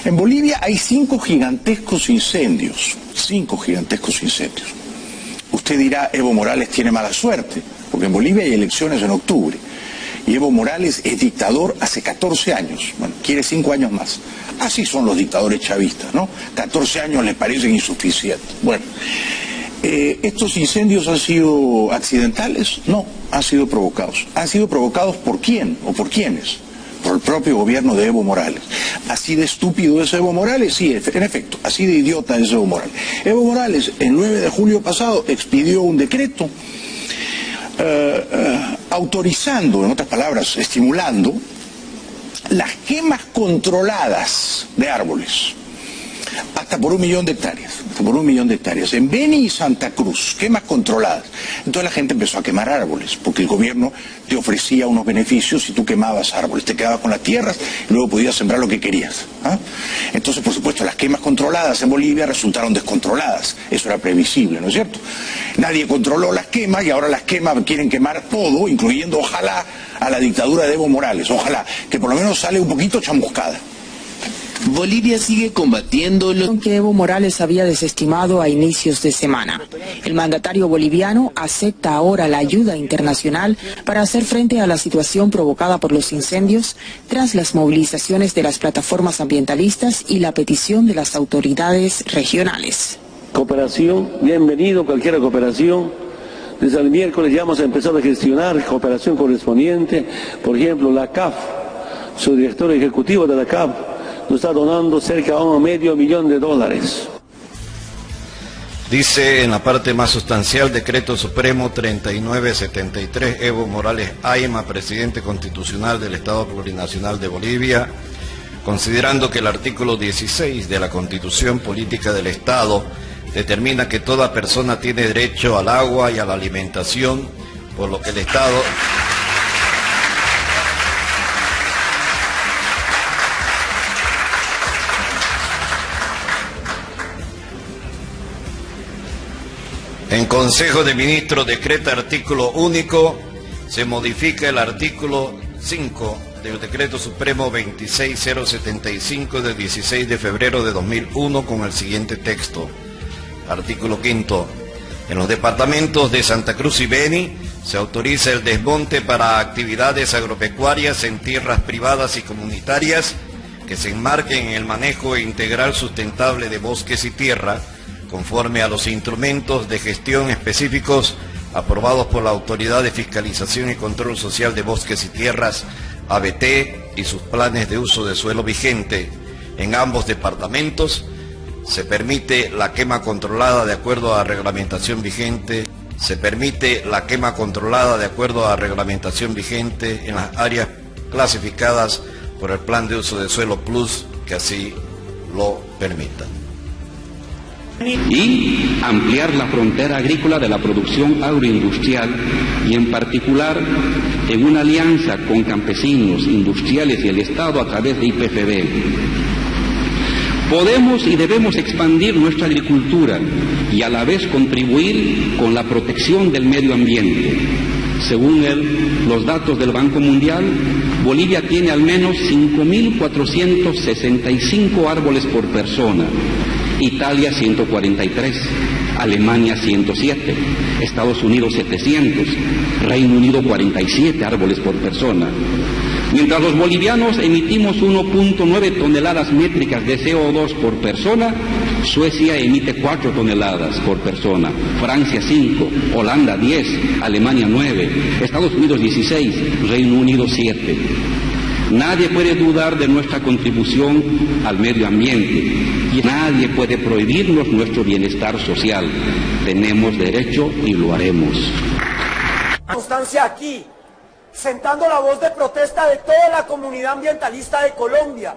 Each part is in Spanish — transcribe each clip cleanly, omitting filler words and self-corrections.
En Bolivia hay 5 gigantescos incendios. 5 gigantescos incendios. Usted dirá, Evo Morales tiene mala suerte, porque en Bolivia hay elecciones en octubre. Y Evo Morales es dictador hace 14 años. Bueno, quiere 5 años más. Así son los dictadores chavistas, ¿no? 14 años les parecen insuficientes. Bueno, ¿estos incendios han sido accidentales? No, han sido provocados. ¿Han sido provocados por quién o por quiénes? Por el propio gobierno de Evo Morales. ¿Así de estúpido es Evo Morales? Sí, en efecto, así de idiota es Evo Morales. Evo Morales, el 9 de julio pasado, expidió un decreto autorizando, en otras palabras, estimulando las quemas controladas de árboles, hasta por 1 millón de hectáreas, en Beni y Santa Cruz, quemas controladas. Entonces la gente empezó a quemar árboles, porque el gobierno te ofrecía unos beneficios si tú quemabas árboles, te quedabas con las tierras y luego podías sembrar lo que querías. Entonces, por supuesto, las quemas controladas en Bolivia resultaron descontroladas, eso era previsible, ¿no es cierto? Nadie controló las quemas y ahora las quemas quieren quemar todo, incluyendo, ojalá, a la dictadura de Evo Morales, ojalá, que por lo menos sale un poquito chamuscada. Bolivia sigue combatiendo lo que Evo Morales había desestimado a inicios de semana. El mandatario boliviano acepta ahora la ayuda internacional para hacer frente a la situación provocada por los incendios tras las movilizaciones de las plataformas ambientalistas y la petición de las autoridades regionales. Cooperación, bienvenido cualquier cooperación. Desde el miércoles ya hemos empezado a gestionar cooperación correspondiente. Por ejemplo, la CAF, su director ejecutivo de la CAF, nos está donando cerca de $1,5 millón. Dice en la parte más sustancial, Decreto Supremo 3973, Evo Morales Ayma, presidente constitucional del Estado Plurinacional de Bolivia, considerando que el artículo 16 de la Constitución Política del Estado determina que toda persona tiene derecho al agua y a la alimentación, por lo que el Estado en Consejo de Ministros decreta artículo único, se modifica el artículo 5 del Decreto Supremo 26075 del 16 de febrero de 2001 con el siguiente texto. Artículo 5. En los departamentos de Santa Cruz y Beni se autoriza el desmonte para actividades agropecuarias en tierras privadas y comunitarias que se enmarquen en el manejo integral sustentable de bosques y tierra, conforme a los instrumentos de gestión específicos aprobados por la Autoridad de Fiscalización y Control Social de Bosques y Tierras, ABT, y sus planes de uso de suelo vigente. En ambos departamentos se permite la quema controlada de acuerdo a reglamentación vigente. En las áreas clasificadas por el Plan de Uso de Suelo Plus, que así lo permitan. Y ampliar la frontera agrícola de la producción agroindustrial y en particular en una alianza con campesinos, industriales y el Estado a través de IPFB. Podemos y debemos expandir nuestra agricultura y a la vez contribuir con la protección del medio ambiente. Según los datos del Banco Mundial, Bolivia tiene al menos 5.465 árboles por persona. Italia 143, Alemania 107, Estados Unidos 700, Reino Unido 47 árboles por persona. Mientras los bolivianos emitimos 1.9 toneladas métricas de CO2 por persona, Suecia emite 4 toneladas por persona, Francia 5, Holanda 10, Alemania 9, Estados Unidos 16, Reino Unido 7. Nadie puede dudar de nuestra contribución al medio ambiente y nadie puede prohibirnos nuestro bienestar social. Tenemos derecho y lo haremos. Constancia aquí, sentando la voz de protesta de toda la comunidad ambientalista de Colombia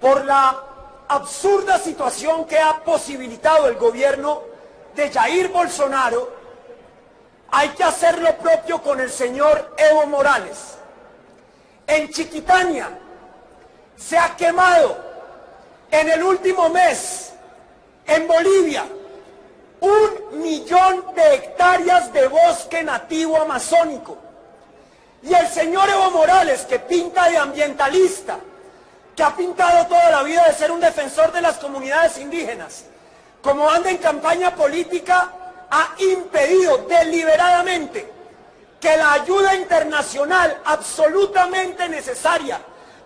por la absurda situación que ha posibilitado el gobierno de Jair Bolsonaro. Hay que hacer lo propio con el señor Evo Morales. En Chiquitania se ha quemado en el último mes, en Bolivia, 1 millón de hectáreas de bosque nativo amazónico. Y el señor Evo Morales, que pinta de ambientalista, que ha pintado toda la vida de ser un defensor de las comunidades indígenas, como anda en campaña política, ha impedido deliberadamente que la ayuda internacional absolutamente necesaria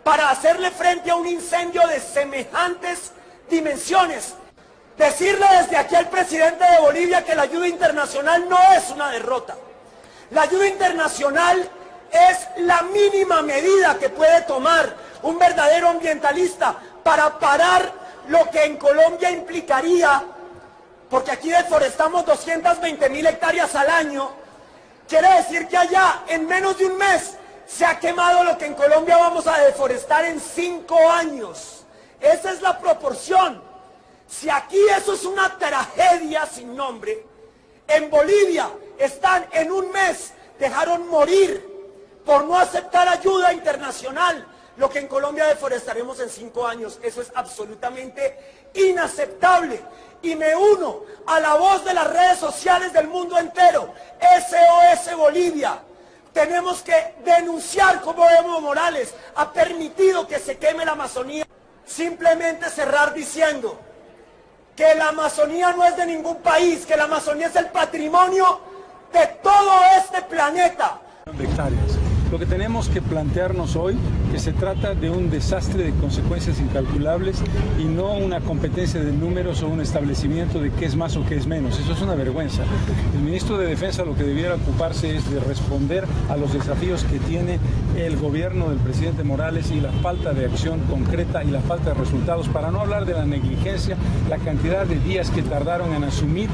para hacerle frente a un incendio de semejantes dimensiones. Decirle desde aquí al presidente de Bolivia que la ayuda internacional no es una derrota. La ayuda internacional es la mínima medida que puede tomar un verdadero ambientalista para parar lo que en Colombia implicaría, porque aquí deforestamos 220.000 hectáreas al año, quiere decir que allá en menos de un mes se ha quemado lo que en Colombia vamos a deforestar en 5 años. Esa es la proporción. Si aquí eso es una tragedia sin nombre, en Bolivia están en un mes, dejaron morir por no aceptar ayuda internacional lo que en Colombia deforestaremos en 5 años. Eso es absolutamente inaceptable. Y me uno a la voz de las redes sociales del mundo entero. SOS Bolivia. Tenemos que denunciar cómo Evo Morales ha permitido que se queme la Amazonía. Simplemente cerrar diciendo que la Amazonía no es de ningún país, que la Amazonía es el patrimonio de todo este planeta. De hectáreas. Lo que tenemos que plantearnos hoy que se trata de un desastre de consecuencias incalculables y no una competencia de números o un establecimiento de qué es más o qué es menos. Eso es una vergüenza. El ministro de Defensa lo que debiera ocuparse es de responder a los desafíos que tiene el gobierno del presidente Morales y la falta de acción concreta y la falta de resultados, para no hablar de la negligencia, la cantidad de días que tardaron en asumir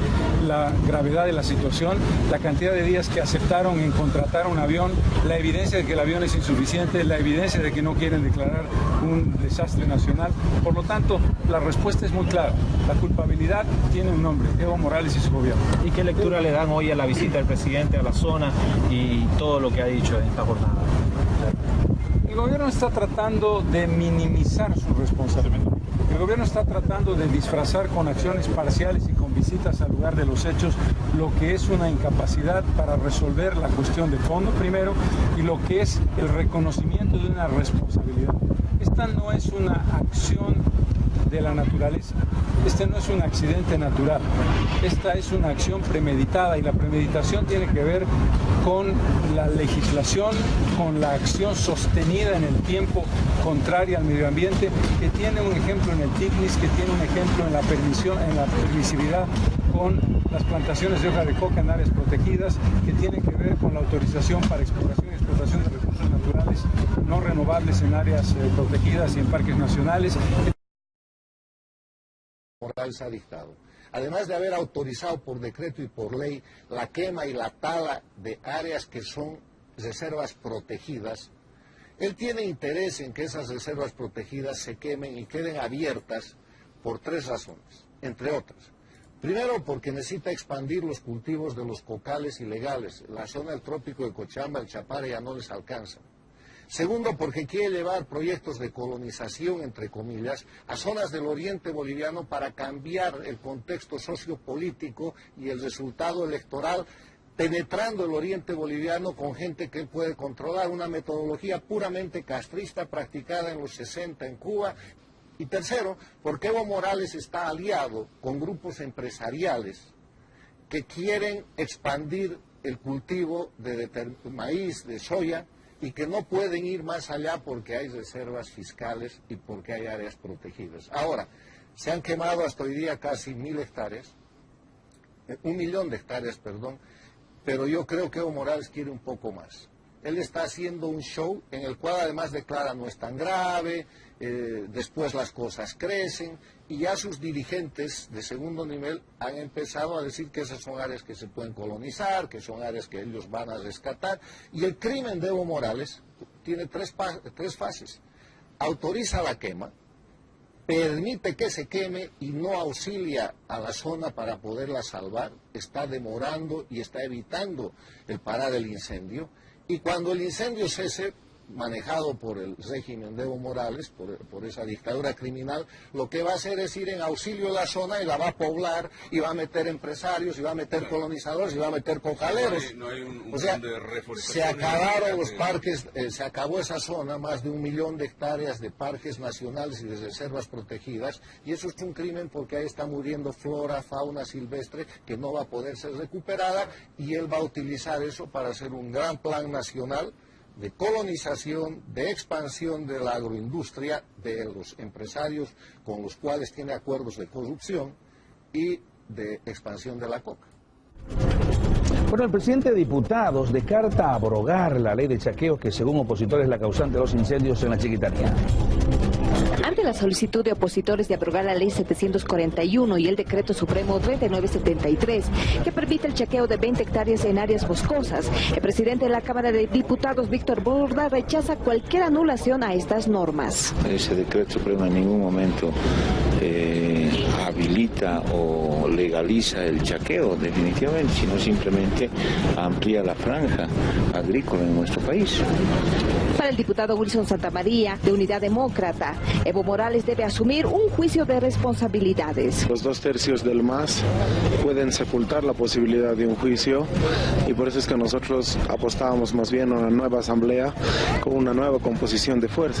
la gravedad de la situación, la cantidad de días que aceptaron en contratar un avión, la evidencia de que el avión es insuficiente, la evidencia de que no quieren declarar un desastre nacional. Por lo tanto, la respuesta es muy clara. La culpabilidad tiene un nombre: Evo Morales y su gobierno. ¿Y qué lectura le dan hoy a la visita del presidente a la zona y todo lo que ha dicho en esta jornada? El gobierno está tratando de minimizar su responsabilidad. El gobierno está tratando de disfrazar con acciones parciales y con visitas al lugar de los hechos lo que es una incapacidad para resolver la cuestión de fondo primero y lo que es el reconocimiento de una responsabilidad. Esta no es una acción de la naturaleza, este no es un accidente natural, esta es una acción premeditada, y la premeditación tiene que ver con la legislación, con la acción sostenida en el tiempo contraria al medio ambiente, que tiene un ejemplo en el TICNIS, que tiene un ejemplo en la permisividad con las plantaciones de hoja de coca en áreas protegidas, que tiene que ver con la autorización para exploración y explotación de recursos naturales no renovables en áreas protegidas y en parques nacionales. Morales ha dictado. Además de haber autorizado por decreto y por ley la quema y la tala de áreas que son reservas protegidas, él tiene interés en que esas reservas protegidas se quemen y queden abiertas por 3 razones, entre otras. Primero, porque necesita expandir los cultivos de los cocales ilegales. La zona del trópico de Cochabamba, el Chapare ya no les alcanza. Segundo, porque quiere llevar proyectos de colonización, entre comillas, a zonas del oriente boliviano para cambiar el contexto sociopolítico y el resultado electoral, penetrando el oriente boliviano con gente que él puede controlar, una metodología puramente castrista practicada en los 60 en Cuba. Y tercero, porque Evo Morales está aliado con grupos empresariales que quieren expandir el cultivo de maíz, de soya, y que no pueden ir más allá porque hay reservas fiscales y porque hay áreas protegidas. Ahora, se han quemado hasta hoy día casi 1.000 hectáreas, 1 millón de hectáreas, perdón, pero yo creo que Evo Morales quiere un poco más. Él está haciendo un show en el cual además declara no es tan grave, después las cosas crecen, y ya sus dirigentes de segundo nivel han empezado a decir que esas son áreas que se pueden colonizar, que son áreas que ellos van a rescatar. Y el crimen de Evo Morales tiene tres fases. Autoriza la quema, permite que se queme y no auxilia a la zona para poderla salvar, está demorando y está evitando el parar el incendio. Y cuando el incendio cese, manejado por el régimen de Evo Morales, por esa dictadura criminal, lo que va a hacer es ir en auxilio de la zona y la va a poblar, y va a meter empresarios, y va a meter colonizadores, y va a meter cocaleros. O sea, se acabaron los parques, se acabó esa zona, más de 1 millón de hectáreas de parques nacionales y de reservas protegidas, y eso es un crimen porque ahí está muriendo flora, fauna silvestre que no va a poder ser recuperada, y él va a utilizar eso para hacer un gran plan nacional de colonización, de expansión de la agroindustria, de los empresarios con los cuales tiene acuerdos de corrupción y de expansión de la coca. Bueno, el presidente de diputados descarta abrogar la ley de chaqueos que según opositores es la causante de los incendios en la Chiquitanía. Ante la solicitud de opositores de abrogar la ley 741 y el decreto supremo 3973, que permite el chaqueo de 20 hectáreas en áreas boscosas, el presidente de la Cámara de Diputados, Víctor Borda, rechaza cualquier anulación a estas normas. Ese decreto supremo en ningún momento habilita o legaliza el chaqueo, definitivamente, sino simplemente amplía la franja agrícola en nuestro país. Para el diputado Wilson Santamaría, de Unidad Demócrata, Evo Morales debe asumir un juicio de responsabilidades. Los 2/3 del MAS pueden sepultar la posibilidad de un juicio, y por eso es que nosotros apostábamos más bien a una nueva asamblea con una nueva composición de fuerza.